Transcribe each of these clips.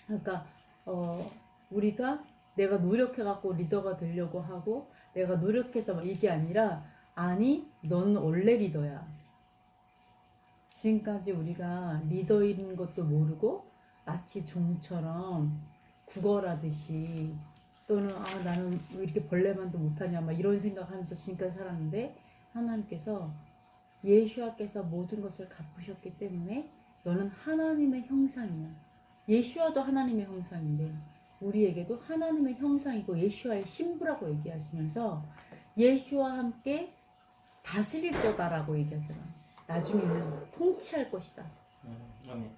그러니까 우리가 내가 노력해갖고 리더가 되려고 하고 내가 노력해서 막 이게 아니라 아니 너는 원래 리더야. 지금까지 우리가 리더인 것도 모르고 마치 종처럼 구걸하듯이 또는 나는 왜 이렇게 벌레만도 못하냐 막 이런 생각하면서 지금까지 살았는데 하나님께서 예수와께서 모든 것을 갚으셨기 때문에 너는 하나님의 형상이야. 예수와도 하나님의 형상인데 우리에게도 하나님의 형상이고 예수와의 신부라고 얘기하시면서 예수와 함께 다스릴 거다라고 얘기하잖아. 나중에는 통치할 것이다. 아멘.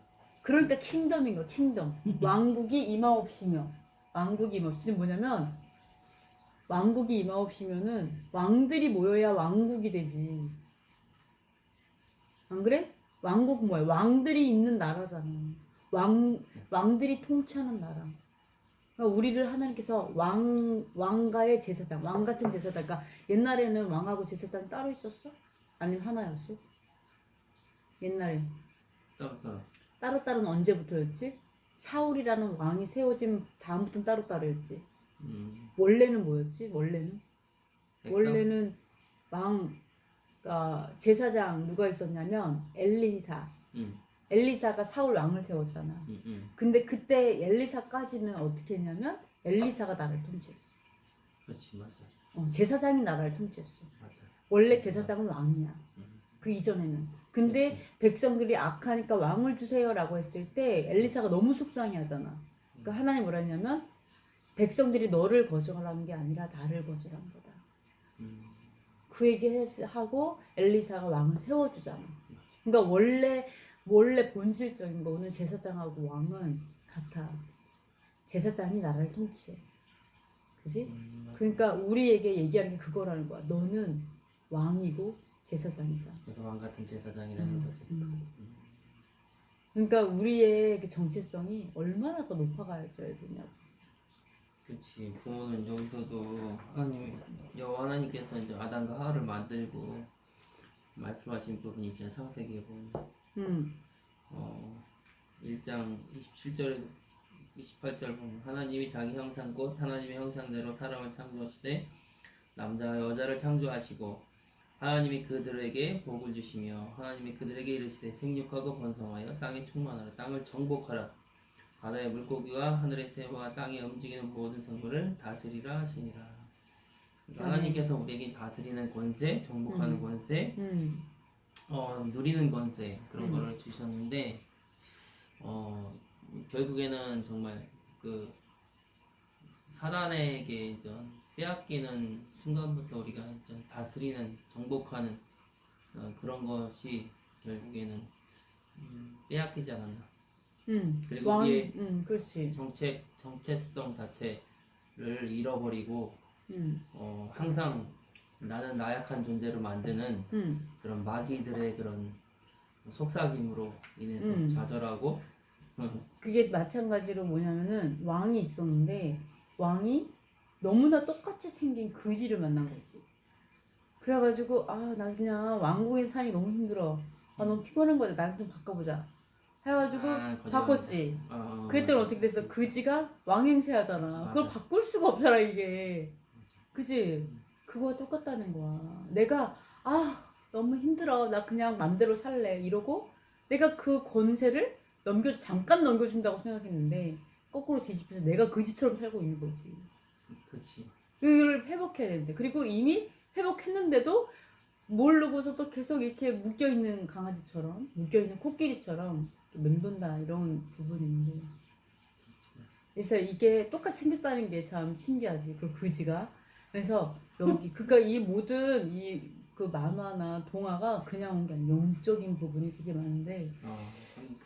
그러니까 킹덤인 거, 킹덤. 왕국이 임하옵시며. 왕국이 임하옵시면 뭐냐면 왕국이 임하옵시면은 왕들이 모여야 왕국이 되지. 안 그래? 왕국 뭐야? 왕들이 있는 나라잖아. 왕들이 통치하는 나라. 그러니까 우리를 하나님께서 왕가의 제사장, 왕 같은 제사장. 그러니까 옛날에는 왕하고 제사장이 따로 있었어? 아니면 하나였어? 옛날에 따로. 따로따로는 언제부터였지? 사울이라는 왕이 세워진 다음부터는 따로따로였지. 원래는 뭐였지? 원래는 제사장 누가 있었냐면 엘리사가 사울 왕을 세웠잖아. 근데 그때 엘리사까지는 어떻게 했냐면 엘리사가 나라를 통치했어. 그렇지, 맞아. 제사장이 나라를 통치했어. 맞아. 원래 제사장은 왕이야. 그 이전에는. 근데 그치. 백성들이 악하니까 왕을 주세요라고 했을 때 엘리사가 너무 속상해하잖아. 그러니까 하나님 뭐라 했냐면 백성들이 너를 거절하는 게 아니라 나를 거절한 거다. 그 얘기하고 엘리사가 왕을 세워주잖아. 그러니까 원래 본질적인 거는 제사장하고 왕은 같아. 제사장이 나라를 통치해. 그지? 그러니까 우리에게 얘기하는 게 그거라는 거야. 너는 왕이고 제사장이다. 그래서 왕 같은 제사장이라는 거지. 그러니까 우리의 그 정체성이 얼마나 더 높아가야 되냐고. 그렇지. 그러면 여기서도 하나님께서 이제 아담과 하와를 만들고 말씀하신 부분이 있잖아요. 창세기에 보면 1장 27절 28절 보면 하나님이 자기 형상 곧 하나님의 형상대로 사람을 창조하시되 남자와 여자를 창조하시고 하나님이 그들에게 복을 주시며 하나님이 그들에게 이르시되 생육하고 번성하여 땅에 충만하라 땅을 정복하라 바다의 물고기와 하늘의 새와 땅에 움직이는 모든 생물을 다스리라 하시니라. 하나님께서 우리에게 다스리는 권세, 정복하는 권세, 누리는 권세 그런 거를 주셨는데 결국에는 정말 그 사단에게 이제 빼앗기는 순간부터 우리가 이제 다스리는 정복하는 그런 것이 결국에는 빼앗기지 않았나. 그리고 우리의 그렇지. 정체성 자체를 잃어버리고 항상 나는 나약한 존재로 만드는 그런 마귀들의 그런 속삭임으로 인해서 좌절하고 그게 마찬가지로 뭐냐면은 왕이 있었는데 왕이 너무나 똑같이 생긴 거지를 만난 거지. 그래가지고 나 그냥 왕국에 사니 너무 힘들어. 너무 피곤한 거야. 나랑 좀 바꿔보자. 해가지고 바꿨지. 그랬더니 어떻게 됐어? 거지가 왕행세하잖아. 맞아. 그걸 바꿀 수가 없잖아 이게. 그지? 그거와 똑같다는 거야. 내가 너무 힘들어. 나 그냥 맘대로 살래. 이러고 내가 그 권세를 잠깐 넘겨준다고 생각했는데 거꾸로 뒤집혀서 내가 거지처럼 살고 있는 거지. 그렇지. 그걸 회복해야 되는데 그리고 이미 회복했는데도 모르고서 또 계속 이렇게 묶여있는 강아지처럼 묶여있는 코끼리처럼 맴돈다 이런 부분이 있는데 그래서 이게 똑같이 생겼다는 게 참 신기하지. 그 거지가. 그래서 여기 그러니까 이 모든 그 만화나 동화가 그냥 온 게 아니라 영적인 부분이 되게 많은데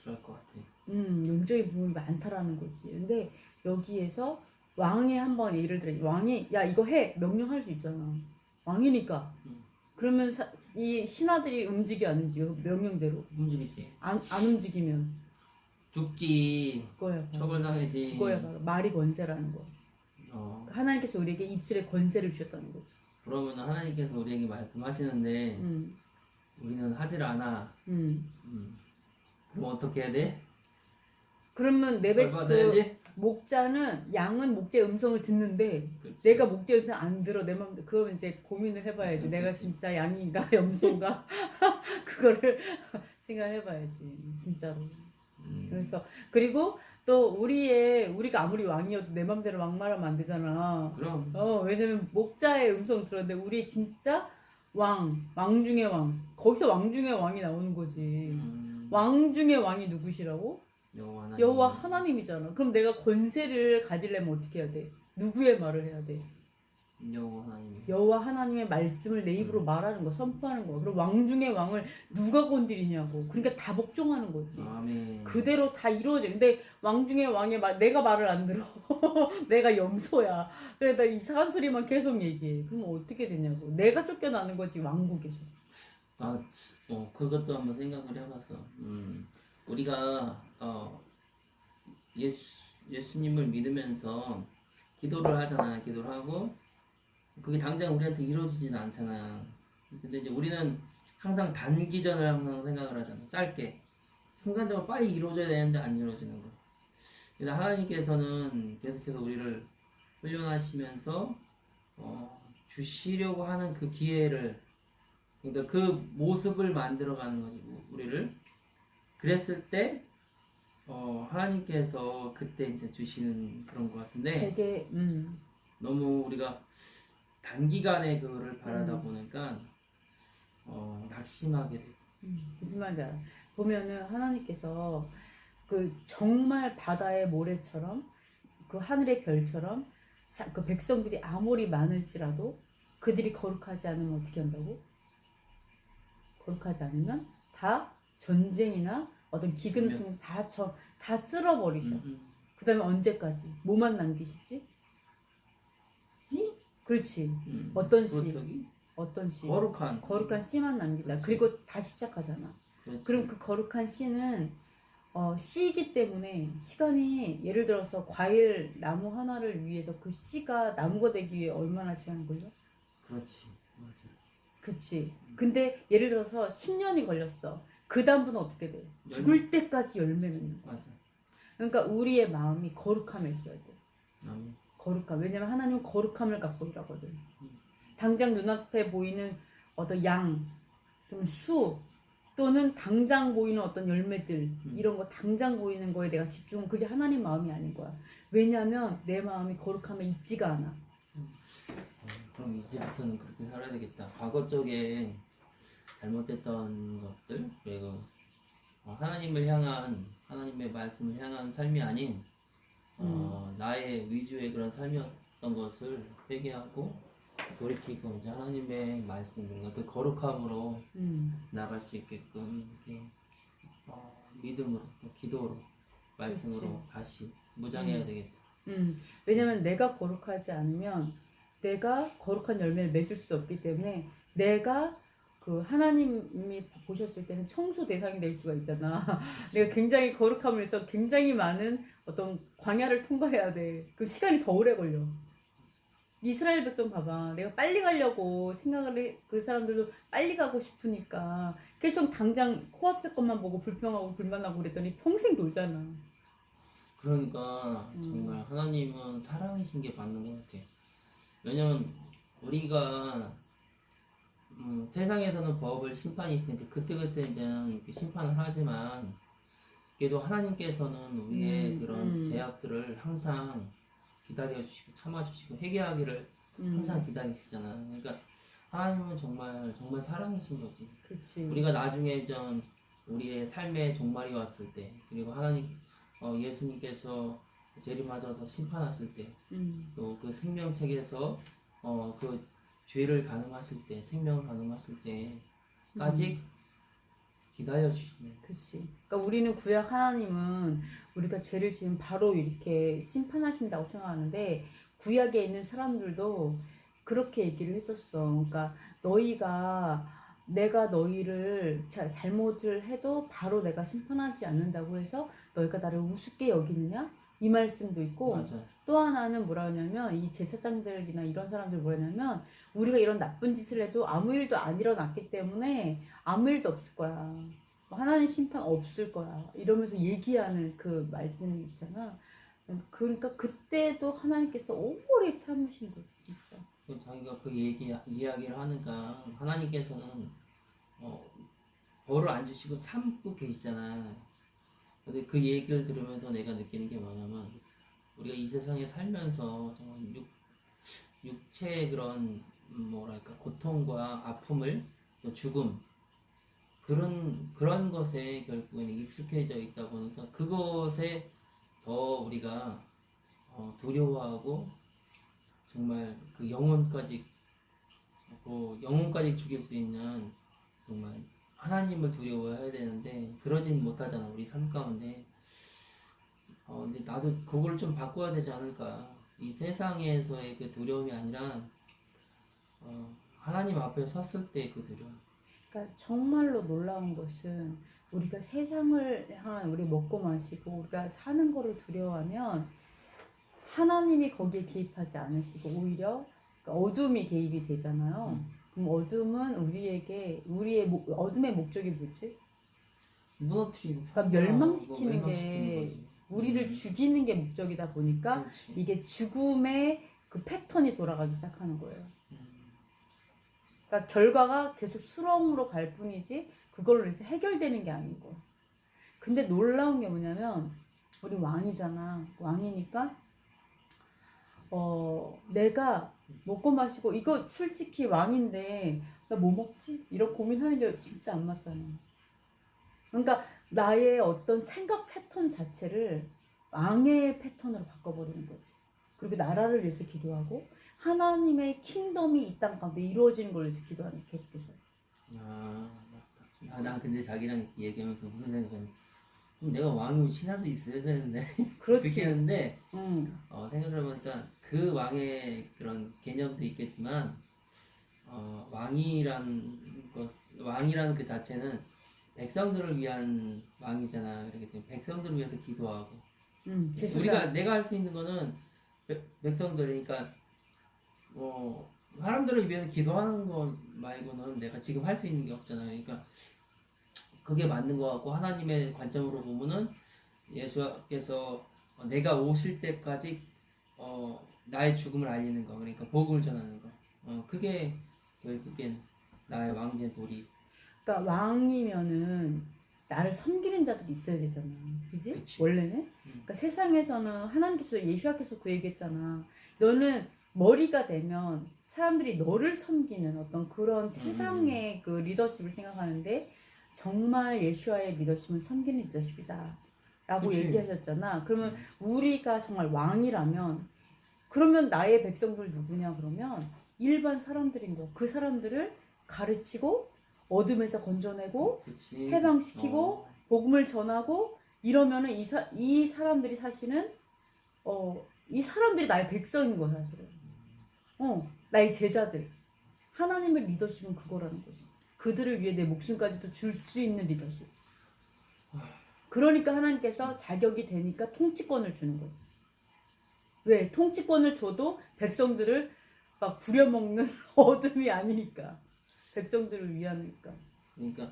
그럴 것 같아. 영적인 부분이 많다라는 거지. 근데 여기에서 왕이 한번 예를 들어 왕이 야 이거 해 명령할 수 있잖아. 왕이니까. 그러면 이 신하들이 움직여 안 움직여? 명령대로 움직이지. 안 움직이면 죽기 그거야 바로. 처벌당하지. 그거야 바로 말이 권세라는 거. 하나님께서 우리에게 입술에 권세를 주셨다는 거지. 그러면 하나님께서 우리에게 말씀하시는데 우리는 하질 않아. 그럼 어떻게 해야 돼? 그러면 벌 받아야지. 목자는 양은 목자의 음성을 듣는데 그렇지. 내가 목자의 음성 안 들어 내 맘대로 그러면 이제 고민을 해봐야지. 내가 그렇지. 진짜 양인가 염소인가 그거를 생각해봐야지 진짜로. 그래서 그리고 또 우리가 아무리 왕이어도 내 맘대로 왕말하면 안 되잖아. 그럼. 왜냐면 목자의 음성 들었는데 우리 진짜 왕 중의 왕. 거기서 왕 중의 왕이 나오는 거지. 왕 중의 왕이 누구시라고? 여호와 하나님. 여호와 하나님이잖아. 그럼 내가 권세를 가지려면 어떻게 해야 돼? 누구의 말을 해야 돼? 여호와 하나님. 여호와 하나님의 말씀을 내 입으로 말하는 거, 선포하는 거. 그럼 왕 중의 왕을 누가 건드리냐고. 그러니까 다 복종하는 거지. 아멘. 그대로 다 이루어져. 근데 왕 중에 왕의 내가 말을 안 들어. 내가 염소야. 그래서 이상한 소리만 계속 얘기해. 그럼 어떻게 되냐고. 내가 쫓겨나는 거지 왕국에서. 그것도 한번 생각을 해봤어. 우리가 예수님을 믿으면서 기도를 하잖아. 기도를 하고 그게 당장 우리한테 이루어지지는 않잖아. 근데 이제 우리는 항상 단기전을 항상 생각을 하잖아. 짧게. 순간적으로 빨리 이루어져야 되는데 안 이루어지는 거. 그래서 하나님께서는 계속해서 우리를 훈련하시면서 주시려고 하는 그 기회를, 그러니까 그 모습을 만들어가는 거지 우리를. 그랬을 때 하나님께서 그때 이제 주시는 그런 것 같은데 되게 너무 우리가 단기간에 그거를 바라다 보니까 낙심하게 돼. 무슨 말인지 알아. 보면은 하나님께서 그 정말 바다의 모래처럼 그 하늘의 별처럼 그 백성들이 아무리 많을지라도 그들이 거룩하지 않으면 어떻게 한다고? 거룩하지 않으면 다 전쟁이나 어떤 기근 같은 다 쓸어버리셔. 그 다음에 언제까지? 뭐만 남기시지? 씨? 그렇지. 어떤 씨? 그렇다기? 어떤 씨? 거룩한 씨만 남기자. 그렇지. 그리고 다시 시작하잖아. 그렇지. 그럼 그 거룩한 씨는 씨이기 때문에 시간이 예를 들어서 과일 나무 하나를 위해서 그 씨가 나무가 되기 위해 얼마나 시간이 걸려? 그렇지. 맞아. 그치. 근데 예를 들어서 10년이 걸렸어. 그 다음부터는 어떻게 돼? 죽을 때까지 열매 맺는 거야. 맞아. 그러니까 우리의 마음이 거룩함에 있어야 돼. 아멘. 거룩함. 왜냐면 하나님은 거룩함을 갖고 일하거든. 당장 눈앞에 보이는 어떤 양, 또는 수, 또는 당장 보이는 어떤 열매들, 이런 거 당장 보이는 거에 내가 집중은 그게 하나님 마음이 아닌 거야. 왜냐면 내 마음이 거룩함에 있지가 않아. 그럼 이제부터는 그렇게 살아야 되겠다. 과거 쪽에 잘못됐던 것들, 그리고 하나님을 향한, 하나님의 말씀을 향한 삶이 아닌 나의 위주의 그런 삶이었던 것을 회개하고 돌이키고 이제 하나님의 말씀, 그러니까 그 거룩함으로 나갈 수 있게끔 이렇게 믿음으로, 기도로, 말씀으로 그렇지. 다시 무장해야 되겠다. 왜냐면 내가 거룩하지 않으면 내가 거룩한 열매를 맺을 수 없기 때문에 내가 그 하나님이 보셨을 때는 청소 대상이 될 수가 있잖아. 내가 굉장히 거룩함을 해서 굉장히 많은 어떤 광야를 통과해야 돼. 그 시간이 더 오래 걸려. 이스라엘 백성 봐봐. 내가 빨리 가려고 생각을 해. 그 사람들도 빨리 가고 싶으니까 계속 당장 코앞에 것만 보고 불평하고 불만하고 그랬더니 평생 놀잖아. 그러니까 정말 하나님은 사랑이신 게 맞는 것 같아. 왜냐면 우리가 세상에서는 법을 심판이 있으니까 그때그때 이제 이렇게 심판을 하지만 그래도 하나님께서는 우리의 그런 제약들을 항상 기다려주시고 참아주시고 회개하기를 항상 기다리시잖아. 그러니까 하나님은 정말 정말 사랑이신 거지. 그치. 우리가 나중에 좀 우리의 삶의 종말이 왔을 때, 그리고 하나님 예수님께서 재림하셔서 심판하실 때, 또 그 생명책에서 그 죄를 가늠하실 때, 생명을 가늠하실 때까지 기다려주시네. 그치. 그러니까 우리는 구약 하나님은 우리가 죄를 지으면 바로 이렇게 심판하신다고 생각하는데 구약에 있는 사람들도 그렇게 얘기를 했었어. 그러니까 내가 너희를 잘못을 해도 바로 내가 심판하지 않는다고 해서 너희가 나를 우습게 여기느냐? 이 말씀도 있고 맞아. 또 하나는 뭐라 하냐면 이 제사장들이나 이런 사람들 뭐라 하냐면 우리가 이런 나쁜 짓을 해도 아무 일도 안 일어났기 때문에 아무 일도 없을 거야. 하나님 심판 없을 거야 이러면서 얘기하는 그 말씀이 있잖아. 그러니까 그때도 하나님께서 오래 참으신 거지 진짜. 자기가 그 이야기를 하니까 하나님께서는 벌을 안 주시고 참고 계시잖아. 근데 그 얘기를 들으면서 내가 느끼는 게 뭐냐면 우리가 이 세상에 살면서 정말 육체의 그런 뭐랄까 고통과 아픔을 또 죽음 그런 것에 결국에는 익숙해져 있다 보니까 그것에 더 우리가 두려워하고 정말 그 영혼까지 죽일 수 있는 정말 하나님을 두려워해야 되는데 그러진 못하잖아 우리 삶 가운데. 근데 나도 그걸 좀 바꿔야 되지 않을까. 이 세상에서의 그 두려움이 아니라 하나님 앞에 섰을 때 그 두려움. 그러니까 정말로 놀라운 것은 우리가 세상을 향한 우리 먹고 마시고 우리가 사는 거를 두려워하면 하나님이 거기에 개입하지 않으시고 오히려 그러니까 어둠이 개입이 되잖아요. 그럼 어둠은 우리의 어둠의 목적이 뭐지? 무너뜨리고 그러니까 멸망시키는 멸망시키는 게 거지. 우리를 죽이는 게 목적이다 보니까 그렇지. 이게 죽음의 그 패턴이 돌아가기 시작하는 거예요. 그러니까 결과가 계속 수렁으로 갈 뿐이지 그걸로 해서 해결되는 게 아니고. 근데 놀라운 게 뭐냐면 우리 왕이잖아. 왕이니까 내가 먹고 마시고 이거 솔직히 왕인데 나 뭐 먹지? 이런 고민하는 게 진짜 안 맞잖아. 그러니까 나의 어떤 생각 패턴 자체를 왕의 패턴으로 바꿔버리는 거지. 그리고 나라를 위해서 기도하고 하나님의 킹덤이 이 땅 가운데 이루어지는 걸 위해서 기도하는 계속해서. 맞다. 나 근데 자기랑 얘기하면서 무슨 생각하냐. 그럼 내가 왕이면 신하도 있어야 되는데. 그렇지. 그렇게 하는데 생각을 해보니까 그 왕의 그런 개념도 있겠지만 왕이라는 그 자체는 백성들을 위한 왕이잖아. 그렇기 때문에 백성들을 위해서 기도하고 내가 할 수 있는 거는 백성들이니까 사람들을 위해서 기도하는 거 말고는 내가 지금 할 수 있는 게 없잖아. 그러니까 그게 맞는 것 같고 하나님의 관점으로 보면은 예수께서 내가 오실 때까지 나의 죽음을 알리는 거, 그러니까 복음을 전하는 거, 그게 결국엔 나의 왕의 도리. 그러니까 왕이면은 나를 섬기는 자들이 있어야 되잖아, 그지? 그치. 원래는. 그러니까 세상에서는 하나님께서 예수와께서 그 얘기했잖아. 너는 머리가 되면 사람들이 너를 섬기는 어떤 그런 세상의 그 리더십을 생각하는데 정말 예수와의 리더십은 섬기는 리더십이다. 라고 그치. 얘기하셨잖아. 그러면 우리가 정말 왕이라면 그러면 나의 백성들 누구냐 그러면 일반 사람들인 거. 그 사람들을 가르치고 어둠에서 건져내고 그치. 해방시키고 복음을 전하고 이러면은 이 사람들이 사실은 이 사람들이 나의 백성인 거야 사실은. 나의 제자들. 하나님의 리더십은 그거라는 거지. 그들을 위해 내 목숨까지도 줄 수 있는 리더십. 그러니까 하나님께서 자격이 되니까 통치권을 주는 거지. 왜? 통치권을 줘도 백성들을 막 부려먹는 어둠이 아니니까. 백성들을 위하니까. 그러니까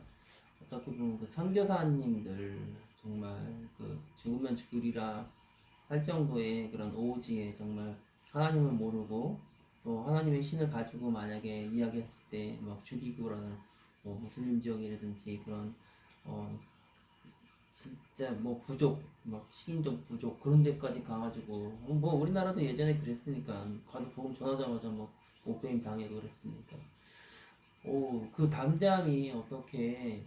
어떻게 보면 그 선교사님들 정말 그 죽으면 죽으리라 할 정도의 그런 오지에 정말 하나님을 모르고 또 하나님의 신을 가지고 만약에 이야기했을 때 막 죽이고 그러는 무슬림 지역이라든지 그런 진짜 뭐 부족 막 식인종 부족 그런 데까지 가가지고 뭐 우리나라도 예전에 그랬으니까 가도 복음 전하자마자 뭐 목배임 당하고 그랬으니까 그 담대함이 어떻게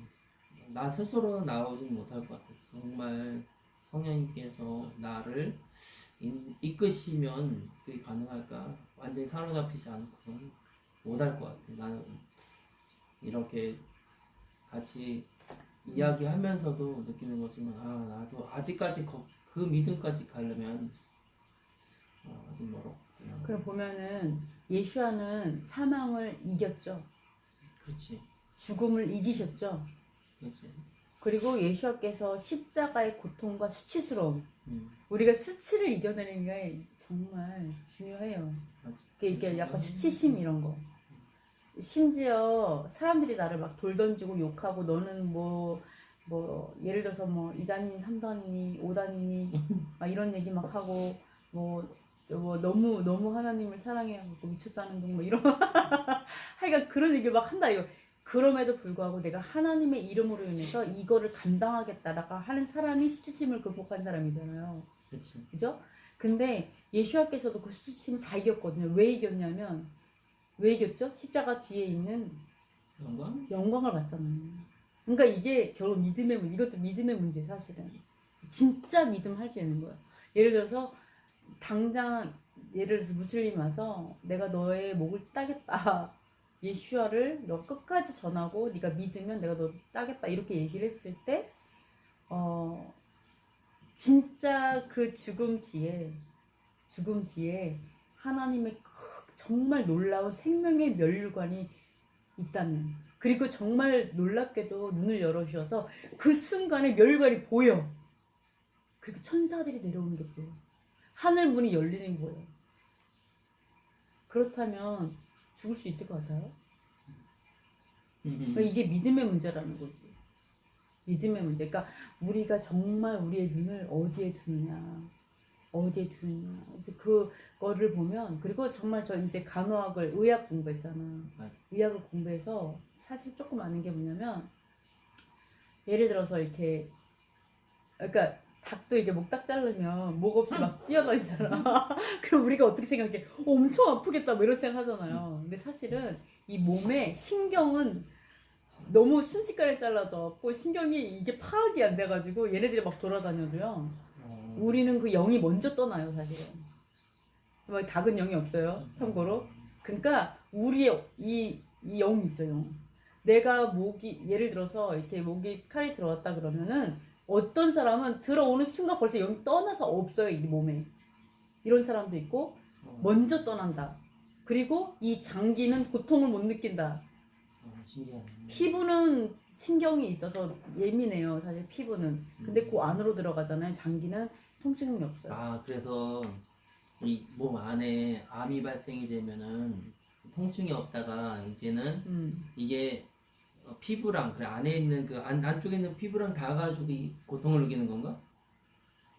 나 스스로는 나오지는 못할 것 같아. 정말 성령님께서 나를 이끄시면 그게 가능할까? 완전히 사로잡히지 않고서는 못할 것 같아. 나는 이렇게 같이 이야기하면서도 느끼는 거지만 나도 아직까지 그 믿음까지 가려면 아직 멀어. 그럼 보면은 예수와는 사망을 이겼죠. 그렇지. 죽음을 이기셨죠. 그렇지. 그리고 예수와께서 십자가의 고통과 수치스러움, 우리가 수치를 이겨내는 게 정말 중요해요. 이게 약간 수치심 이런 거. 심지어 사람들이 나를 막 돌 던지고 욕하고 너는 뭐 뭐 예를 들어서 뭐 2단이니 3단이니 5단이니 막 이런 얘기 막 하고 뭐 너무 하나님을 사랑해하고 미쳤다는 둥 뭐 이런 하여간 그런 얘기 막 한다 이거. 그럼에도 불구하고 내가 하나님의 이름으로 인해서 이거를 감당하겠다라고 하는 사람이 수치심을 극복한 사람이잖아요. 그치. 그죠? 근데 예수님께서도 그 수치심을 다 이겼거든요. 왜 이겼냐면 왜 이겼죠? 십자가 뒤에 있는 영광? 영광을 받잖아요. 그러니까 이게 결국 믿음의 문제, 이것도 믿음의 문제예요, 사실은. 진짜 믿음 할 수 있는 거예요. 예를 들어서 당장 예를 들어서 무슬림 와서 내가 너의 목을 따겠다. 예슈아를 너 끝까지 전하고 네가 믿으면 내가 너 따겠다. 이렇게 얘기를 했을 때 진짜 그 죽음 뒤에 하나님의 정말 놀라운 생명의 면류관이 있다면, 그리고 정말 놀랍게도 눈을 열어주셔서 그 순간에 멸관이 보여. 그리고 천사들이 내려오는 게 보여. 하늘 문이 열리는 거예요. 그렇다면 죽을 수 있을 것 같아요? 그러니까 이게 믿음의 문제라는 거지. 믿음의 문제. 그러니까 우리가 정말 우리의 눈을 어디에 두느냐. 그래서 그거를 보면, 그리고 정말 저 이제 간호학을, 의학 공부했잖아. 맞아. 의학을 공부해서 사실 조금 아는 게 뭐냐면, 예를 들어서 이렇게, 그러니까 닭도 이게 목딱 자르면 목 없이 막 뛰어다니잖아. 그럼 우리가 어떻게 생각해? 엄청 아프겠다 뭐 이런 생각 하잖아요. 근데 사실은 이 몸의 신경은 너무 순식간에 잘라져갖고 신경이 이게 파악이 안 돼가지고 얘네들이 막 돌아다녀도요. 우리는 그 영이 먼저 떠나요, 사실은. 막 닭은 영이 없어요, 참고로. 그러니까 우리의 이 영이 있죠, 영. 내가 목이, 예를 들어서 이렇게 목이 칼이 들어왔다 그러면은 어떤 사람은 들어오는 순간 벌써 영이 떠나서 없어요, 이 몸에. 이런 사람도 있고, 먼저 떠난다. 그리고 이 장기는 고통을 못 느낀다. 신기하네. 피부는 신경이 있어서 예민해요, 사실 피부는. 근데 그 안으로 들어가잖아요. 장기는 통증이 없어요. 아, 그래서 이 몸 안에 암이 발생이 되면은 통증이 없다가 이제는 이게 피부랑 그 안에 있는 그 안쪽에 있는 피부랑 닿아가지고 이 고통을 느끼는 건가?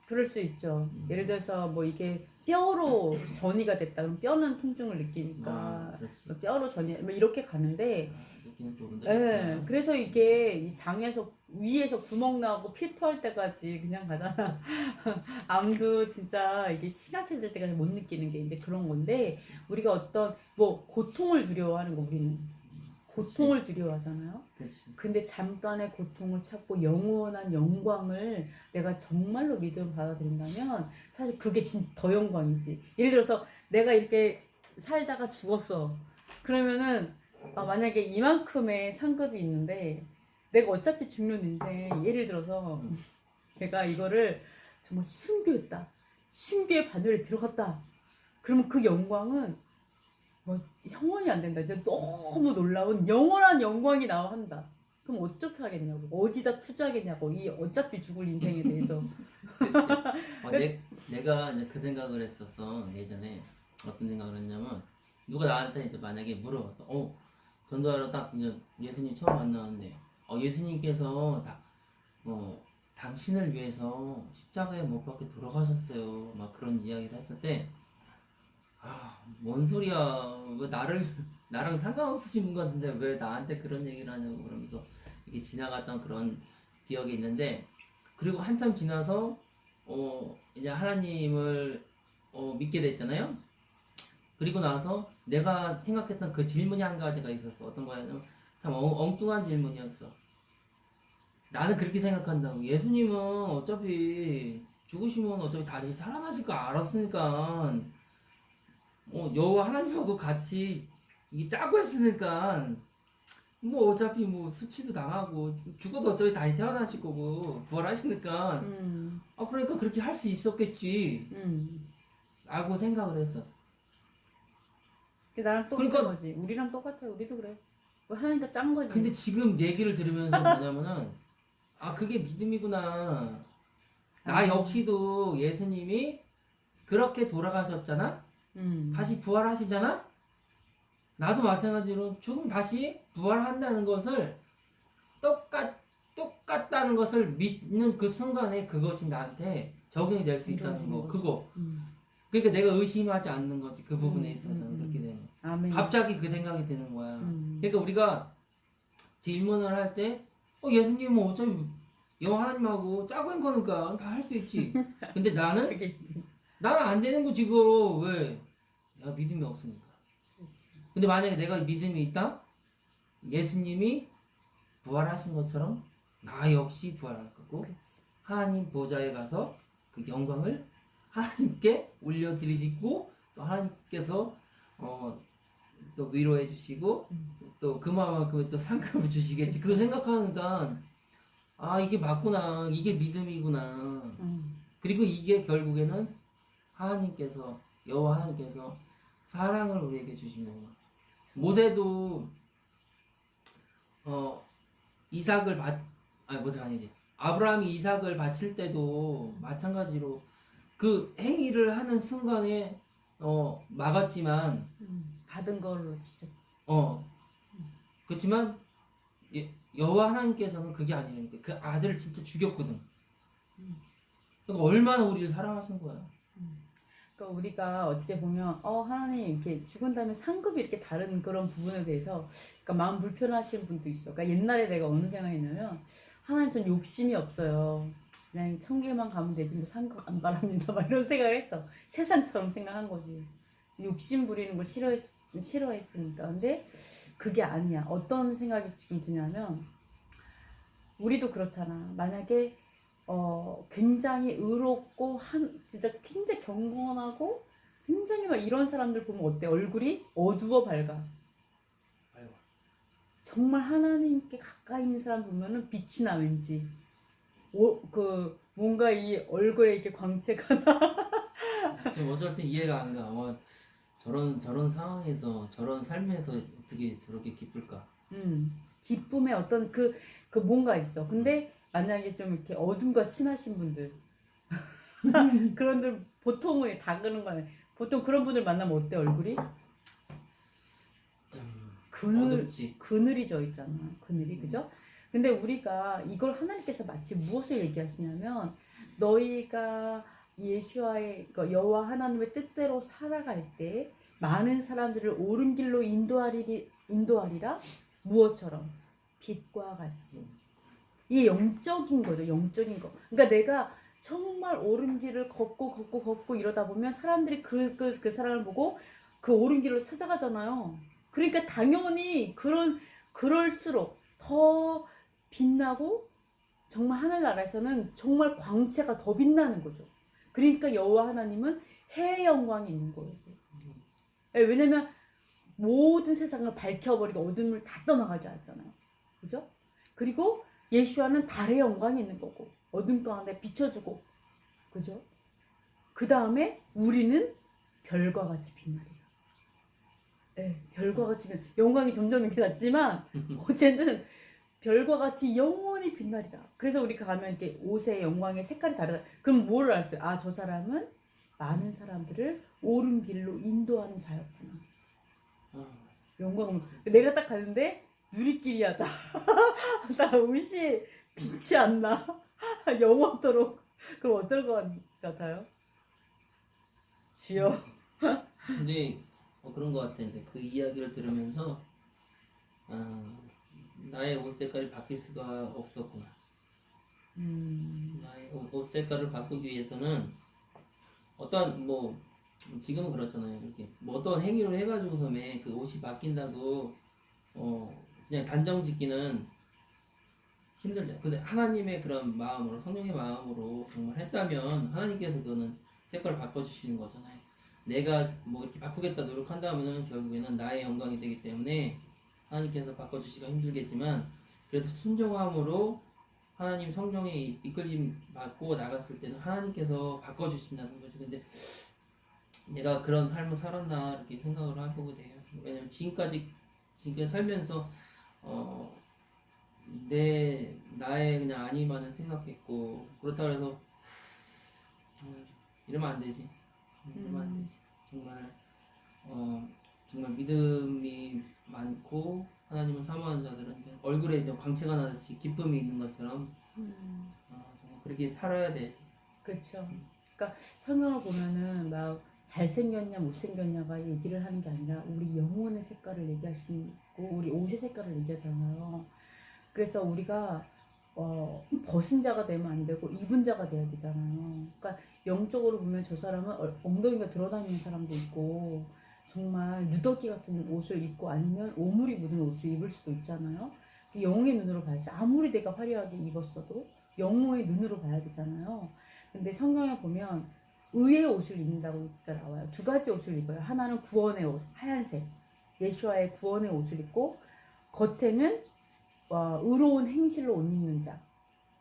그럴 수 있죠. 예를 들어서 뭐 이게 뼈로 전이가 됐다 그럼 뼈는 통증을 느끼니까 그렇지. 뼈로 전이 뭐 이렇게 가는데, 느끼는 부분들. 예, 그래서 이게 이 장에서 위에서 구멍 나고 피 토할 때까지 그냥 가잖아. 암도 진짜 이게 심각해질 때까지 못 느끼는 게 이제 그런 건데, 우리가 어떤 뭐 고통을 두려워하는 거, 우리는 고통을 두려워하잖아요. 그렇지. 근데 잠깐의 고통을 찾고 영원한 영광을 내가 정말로 믿음 받아들인다면 사실 그게 더 영광이지. 예를 들어서 내가 이렇게 살다가 죽었어. 그러면은 만약에 이만큼의 상급이 있는데 내가 어차피 죽는 인생, 예를 들어서 내가 이거를 정말 순교했다. 순교의 반열에 들어갔다. 그러면 그 영광은 뭐 형언이 안 된다. 이제 너무 놀라운 영원한 영광이 나와 한다. 그럼 어떻게 하겠냐고. 어디다 투자하겠냐고. 이 어차피 죽을 인생에 대해서. 내가 이제 그 생각을 했었어. 예전에 어떤 생각을 했냐면, 누가 나한테 이제 만약에 물어봤어. 전도하러 딱 이제 예수님 처음 만나는데, 예수님께서 당신을 위해서 십자가에 못 박혀 돌아가셨어요. 막 그런 이야기를 했을 때, 뭔 소리야. 왜 나랑 상관없으신 분 같은데 왜 나한테 그런 얘기를 하냐고 그러면서 이게 지나갔던 그런 기억이 있는데, 그리고 한참 지나서, 이제 하나님을, 믿게 됐잖아요? 그리고 나서 내가 생각했던 그 질문이 한 가지가 있었어. 어떤 거냐면, 참 엉뚱한 질문이었어. 나는 그렇게 생각한다고. 예수님은 어차피 죽으시면 어차피 다시 살아나실 거 알았으니까, 여호와 하나님하고 같이 이게 짜고 했으니까 뭐 어차피 뭐 수치도 당하고 죽어도 어차피 다시 태어나실 거고 부활하시니까 그러니까 그렇게 할 수 있었겠지 라고 생각을 했어. 나랑 똑같은 그러니까, 거지. 우리랑 똑같아요. 우리도 그래. 하나니까 짠 거지. 근데 지금 얘기를 들으면서 뭐냐면은 그게 믿음이구나. 나 역시도 예수님이 그렇게 돌아가셨잖아. 다시 부활하시잖아. 나도 마찬가지로 죽음 다시 부활한다는 것을 똑같다는 것을 믿는 그 순간에 그것이 나한테 적용이 될 수 있다는 거. 이루어지는 그거. 음. 그러니까 내가 의심하지 않는 거지. 그 부분에 있어서는 음. 그렇게 되면. 아멘. 갑자기 그 생각이 드는 거야. 음. 그러니까 우리가 질문을 할 때 예수님은 어차피 여호와 하나님하고 짜고 한 거니까 다 할 수 있지. 근데 나는 그게 안 되는 거 지금. 왜? 내가 믿음이 없으니까. 근데 만약에 내가 믿음이 있다? 예수님이 부활하신 것처럼 나 역시 부활할 거고 그치. 하나님 보좌에 가서 그 영광을 하나님께 올려드리고 또 하나님께서 또 위로해 주시고 또 그 마음만큼 또 상급을 주시겠지. 그거 생각하니까 이게 맞구나, 이게 믿음이구나. 그리고 이게 결국에는 하나님께서 여호와 하나님께서 사랑을 우리에게 주신 거구나. 모세도 이삭을 모세 아니지. 아브라함이 이삭을 바칠 때도 마찬가지로 그 행위를 하는 순간에 막았지만 받은 걸로 치셨지. 그렇지만 여호와 하나님께서는 그게 아니니까 그 아들을 진짜 죽였거든. 그러니까 얼마나 우리를 사랑하신 거야. 그러니까 우리가 어떻게 보면 하나님 이렇게 죽은 다음에 상급이 이렇게 다른 그런 부분에 대해서 그러니까 마음 불편하신 분도 있어. 그러니까 옛날에 내가 어느 생각했냐면 하나님 전 욕심이 없어요. 그냥 천국에만 가면 되지 뭐 상급 안 바랍니다. 막 이런 생각을 했어. 세상처럼 생각한 거지. 욕심 부리는 걸 싫어했으니까. 근데 그게 아니야. 어떤 생각이 지금 드냐면 우리도 그렇잖아. 만약에 굉장히 의롭고 진짜 굉장히 경건하고 굉장히 막 이런 사람들 보면 어때? 얼굴이 어두워 밝아. 정말 하나님께 가까이 있는 사람 보면은 빛이 나 왠지. 뭔가 이 얼굴에 이렇게 광채가 나. 좀 어쩔 때 이해가 안 가. 저런 상황에서 저런 삶에서 어떻게 저렇게 기쁠까? 기쁨의 어떤 그 뭔가 있어. 근데 만약에 좀 이렇게 어둠과 친하신 분들 그런들 보통은 다 그런 거네. 보통 그런 분들 만나면 어때 얼굴이? 어둡지. 그늘이 져 있잖아. 그늘이 그죠? 근데 우리가 이걸 하나님께서 마치 무엇을 얘기하시냐면 너희가 예수와의 여호와 하나님의 뜻대로 살아갈 때 많은 사람들을 옳은 길로 인도하리라 무엇처럼 빛과 같이. 이게 영적인 거죠. 영적인 거. 그러니까 내가 정말 옳은 길을 걷고 이러다 보면 사람들이 그 사람을 보고 그 옳은 길로 찾아가잖아요. 그러니까 당연히 그럴수록 더 빛나고 정말 하늘나라에서는 정말 광채가 더 빛나는 거죠. 그러니까 여호와 하나님은 해의 영광이 있는 거예요. 왜냐면 모든 세상을 밝혀버리고 어둠을 다 떠나가게 하잖아요. 그죠? 그리고 예수와는 달의 영광이 있는 거고 어둠 가운데 비춰주고 그죠? 그 다음에 우리는 별과 같이 빛나리라. 별과 같이 영광이 점점 이렇게 낮지만 어쨌든 별과 같이 영원히 빛나리라. 그래서 우리가 가면 이렇게 옷의 영광의 색깔이 다르다. 그럼 뭐를 알았어요? 저 사람은 많은 사람들을 옳은 길로 인도하는 자였구나. 영광은 내가 딱 가는데 누리끼리야 나. 나 옷이 빛이 안 나. 영원토록. 그럼 어떨 것 같아요? 주여. 근데 그런 것 같아. 이제 그 이야기를 들으면서 나의 옷 색깔이 바뀔 수가 없었구나. 나의 옷 색깔을 바꾸기 위해서는 어떤 지금은 그렇잖아요. 이렇게 어떤 행위를 해가지고서는 그 옷이 바뀐다고 그냥 단정 짓기는 힘들죠. 근데 하나님의 그런 마음으로 성령의 마음으로 정말 했다면 하나님께서 그거는 색깔을 바꿔주시는 거잖아요. 내가 이렇게 바꾸겠다 노력한다면은 결국에는 나의 영광이 되기 때문에 하나님께서 바꿔주시기가 힘들겠지만 그래도 순종함으로 하나님 성령의 이끌림 받고 나갔을 때는 하나님께서 바꿔주신다는 거죠. 근데 내가 그런 삶을 살았나 이렇게 생각을 해보게 돼요. 왜냐면 지금까지 살면서 나의 그냥 아니만은 생각했고 그렇다고 해서 이러면 안 되지. 이러면 안 되지. 정말 정말 믿음이 많고 하나님을 사모하는 자들은 이제 얼굴에 이제 광채가 나듯이 기쁨이 있는 것처럼 정말 그렇게 살아야 되지. 그렇죠. 그러니까 성경을 보면은 막 잘생겼냐 못생겼냐가 얘기를 하는 게 아니라 우리 영혼의 색깔을 얘기하시고 우리 옷의 색깔을 얘기하잖아요. 그래서 우리가 벗은 자가 되면 안 되고 입은 자가 돼야 되잖아요. 그러니까 영적으로 보면 저 사람은 엉덩이가 드러나는 사람도 있고 정말 누더기 같은 옷을 입고 아니면 오물이 묻은 옷을 입을 수도 있잖아요. 영의 눈으로 봐야지. 아무리 내가 화려하게 입었어도 영의 눈으로 봐야 되잖아요. 근데 성경에 보면 의의 옷을 입는다고 나와요. 두 가지 옷을 입어요. 하나는 구원의 옷, 하얀색. 예수와의 구원의 옷을 입고 겉에는 의로운 행실로 옷 입는 자.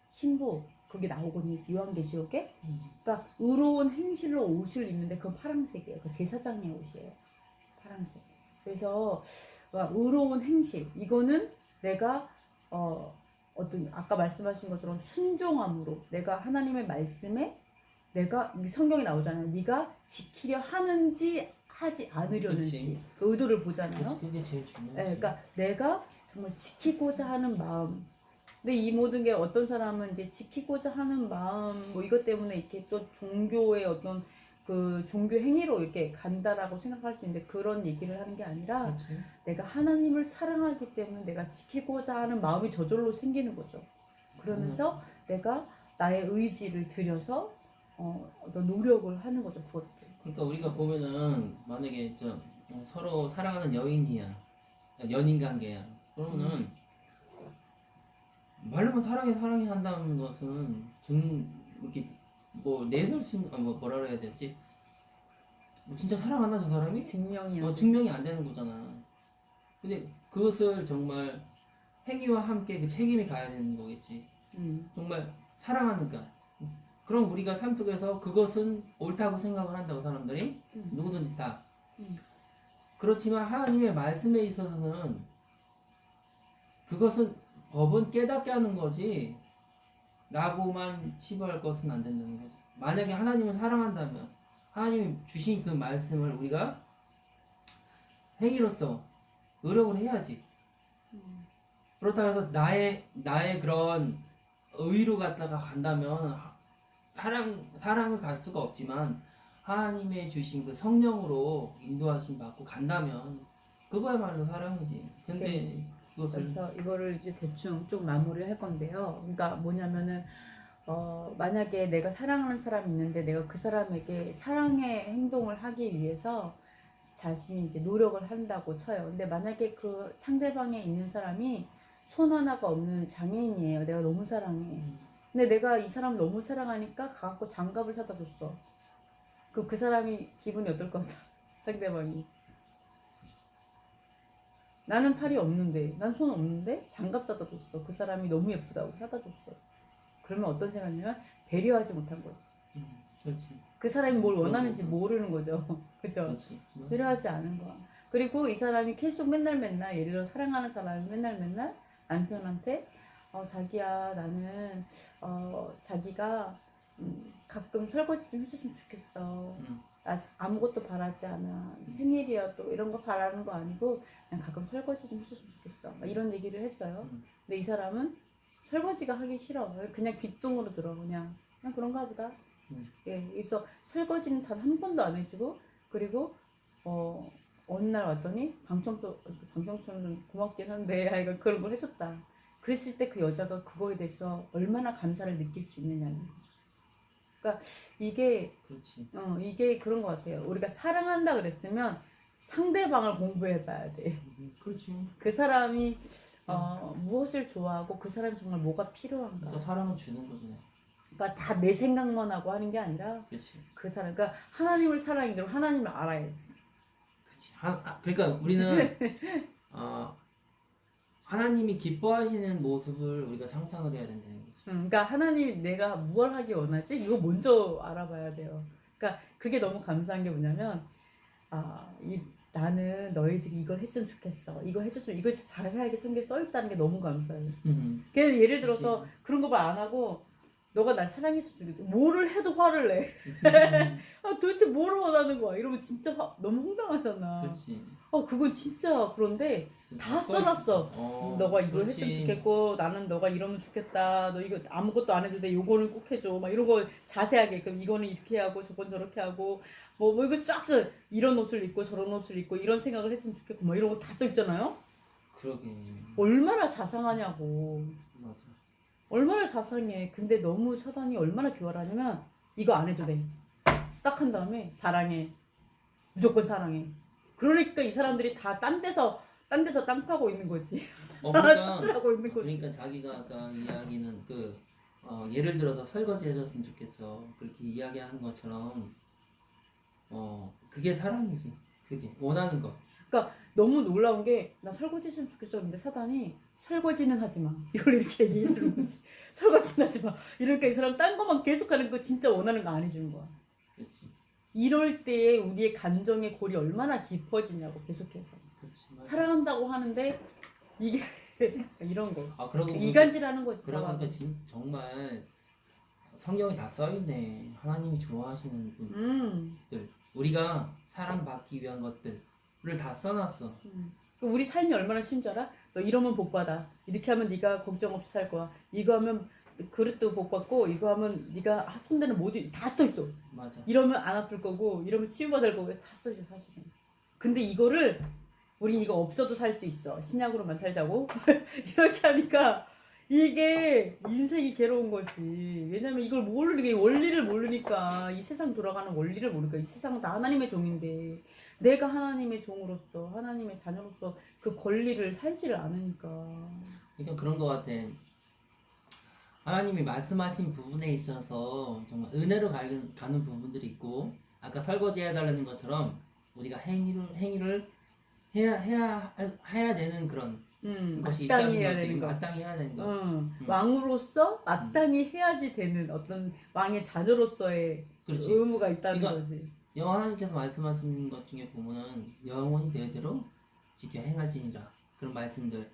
신부. 그게 나오거든요. 요한계시록에. 그러니까 의로운 행실로 옷을 입는데 그건 파란색이에요. 그 제사장의 옷이에요. 파란색. 그래서 의로운 행실. 이거는 내가 어떤 아까 말씀하신 것처럼 순종함으로 내가 하나님의 말씀에 내가 성경에 나오잖아요. 네가 지키려 하는지 하지 않으려는지 그치. 그 의도를 보잖아요. 그게 제일 중요하지. 네, 그러니까 내가 정말 지키고자 하는 마음. 근데 이 모든 게 어떤 사람은 이제 지키고자 하는 마음 뭐 이것 때문에 이렇게 또 종교의 어떤 그 종교 행위로 이렇게 간다라고 생각할 수 있는데 그런 얘기를 하는 게 아니라 그렇지. 내가 하나님을 사랑하기 때문에 내가 지키고자 하는 마음이 저절로 생기는 거죠. 그러면서 내가 나의 의지를 들여서 어떤 노력을 하는 거죠. 그것도. 그러니까 우리가 보면은 만약에 서로 사랑하는 여인이야, 연인 관계야. 그러면은 말로만 사랑해 한다는 것은 이렇게 뭐 내설 뭐라 그래야 되지? 뭐 진짜 사랑하나 저 사람이? 증명이 안 되는 거잖아. 근데 그것을 정말 행위와 함께 그 책임이 가야 되는 거겠지. 정말 사랑하니까. 그럼 우리가 삶 속에서 그것은 옳다고 생각을 한다고 사람들이 누구든지 다. 그렇지만 하나님의 말씀에 있어서는 그것은 법은 깨닫게 하는 것이 라고만 치부할 것은 안 된다는 거지. 만약에 하나님을 사랑한다면 하나님이 주신 그 말씀을 우리가 행위로서 노력을 해야지. 그렇다고 해서 나의 그런 의로 갖다가 간다면 사랑을 갈 수가 없지만 하나님의 주신 그 성령으로 인도하심 받고 간다면 그거야말로 사랑이지. 근데 그래서 이거를 이제 대충 좀 마무리를 할 건데요. 그러니까 뭐냐면은 만약에 내가 사랑하는 사람이 있는데 내가 그 사람에게 사랑의 행동을 하기 위해서 자신이 이제 노력을 한다고 쳐요. 근데 만약에 그 상대방에 있는 사람이 손 하나가 없는 장애인이에요. 내가 너무 사랑해. 근데 내가 이 사람 너무 사랑하니까 가갖고 장갑을 사다 줬어. 그 사람이 기분이 어떨 것 같아? 상대방이. 나는 팔이 없는데, 난 손 없는데 장갑 사다 줬어. 그 사람이 너무 예쁘다고 사다 줬어. 그러면 어떤 생각이냐면 배려하지 못한 거지. 그렇지. 그 사람이 뭘 원하는지 모르는 거죠. 그죠? 그렇지. 배려하지 않은 거야. 그리고 이 사람이 계속 맨날 예를 들어 사랑하는 사람이 맨날 남편한테 자기야 나는 자기가 가끔 설거지 좀 해줬으면 좋겠어. 나 아무것도 바라지 않아. 생일이어도 이런 거 바라는 거 아니고 그냥 가끔 설거지 좀 해줬으면 좋겠어. 막 이런 얘기를 했어요. 근데 이 사람은 설거지가 하기 싫어. 그냥 귓등으로 들어. 그냥 그런가 보다. 예, 그래서 설거지는 단 한 번도 안 해주고 그리고 어느 날 왔더니 방청소는 고맙긴 한데 하여간 그런 걸 해줬다. 그랬을 때 그 여자가 그거에 대해서 얼마나 감사를 느낄 수 있느냐는 거죠. 그러니까 이게 그렇지. 이게 그런 것 같아요. 우리가 사랑한다 그랬으면 상대방을 공부해봐야 돼. 그렇지. 그 사람이 무엇을 좋아하고 그 사람이 정말 뭐가 필요한가. 그러니까 사랑은 주는 거잖아. 그러니까 다 내 생각만 하고 하는 게 아니라 그렇지. 그 사람, 그러니까 하나님을 사랑해. 그럼 하나님을 알아야지. 그렇지. 그러니까 우리는 하나님이 기뻐하시는 모습을 우리가 상상을 해야 된다는 거지. 그러니까 하나님이 내가 무엇을 하기 원하지? 이거 먼저 알아봐야 돼요. 그러니까 그게 너무 감사한 게 뭐냐면 나는 너희들이 이걸 했으면 좋겠어. 이거 해줬으면 이걸 자세하게 성경에 써있다는 게 너무 감사해요. 그래서 예를 들어서 그치. 그런 거 말 안 하고 너가 날 사랑했을 때 뭐를 해도 화를 내. 도대체 뭘 원하는 거야? 이러면 진짜 너무 황당하잖아. 그렇지. 그건 진짜 그런데 다 써놨어. 너가 이거 그렇지. 했으면 좋겠고 나는 너가 이러면 좋겠다. 너 이거 아무것도 안 해도 돼. 요거는 꼭 해줘. 막 이런 거 자세하게. 그럼 이거는 이렇게 하고 저건 저렇게 하고 뭐 이거 쫙 써. 이런 옷을 입고 저런 옷을 입고 이런 생각을 했으면 좋겠고 뭐 이런 거 다 써 있잖아요. 그러게. 얼마나 자상하냐고. 맞아. 얼마나 자상해. 근데 너무 사단이 얼마나 교활하냐면 이거 안 해도 돼. 딱 한 다음에 사랑해. 무조건 사랑해. 그러니까 이 사람들이 다 딴 데서 땅 파고 있는 거지. 그러니까 사투하고 있는 거지. 그러니까 자기가 아까 이야기는 예를 들어서 설거지 해줬으면 좋겠어. 그렇게 이야기하는 것처럼 그게 사랑이지. 그게 원하는 거. 그러니까 너무 놀라운 게 나 설거지 했으면 좋겠어. 근데 사단이 설거지는 하지 마. 이걸 이렇게 얘기해 주는 거지. 설거지는 하지 마. 이러니까 이 사람 딴 것만 계속 하는 거 진짜 원하는 거 안 해주는 거야. 그렇지. 이럴 때에 우리의 감정의 골이 얼마나 깊어지냐고 계속해서. 그렇지. 맞아. 사랑한다고 하는데 이게 이런 거. 그러고 이간질하는 거지. 그러고 보니까 정말 성경에 다 써있네. 하나님이 좋아하시는 분들, 우리가 사랑받기 위한 것들을 다 써놨어. 우리 삶이 얼마나 쉬운 줄 알아? 너 이러면 복 받아. 이렇게 하면 네가 걱정 없이 살 거야. 이거 하면 그릇도 복 받고, 이거 하면 네가 손대는 모든 다 써 있어. 맞아. 이러면 안 아플 거고, 이러면 치유받을 거고 다 써 있어 사실은. 근데 이거를 우린 이거 없어도 살 수 있어. 신약으로만 살자고 이렇게 하니까 이게 인생이 괴로운 거지. 왜냐면 이걸 모르니까, 원리를 모르니까, 이 세상 돌아가는 원리를 모르니까, 이 세상은 다 하나님의 종인데 내가 하나님의 종으로서, 하나님의 자녀로서 그 권리를 살지를 않으니까. 그러니까 그런 거 같아. 하나님이 말씀하신 부분에 있어서 정말 은혜로 가는 부분들이 있고, 아까 설거지 해달라는 것처럼 우리가 행위를 해야 되는 그런 것이 마땅히 있다는 해야 거지. 되는 거. 마땅히 해야 되는 거. 왕으로서 마땅히 해야지 되는 어떤 왕의 자녀로서의 그렇지. 의무가 있다는 그러니까 거지. 하나님께서 말씀하신 것 중에 보면은 영원히 대대로 지켜 행할지니라, 그런 말씀들.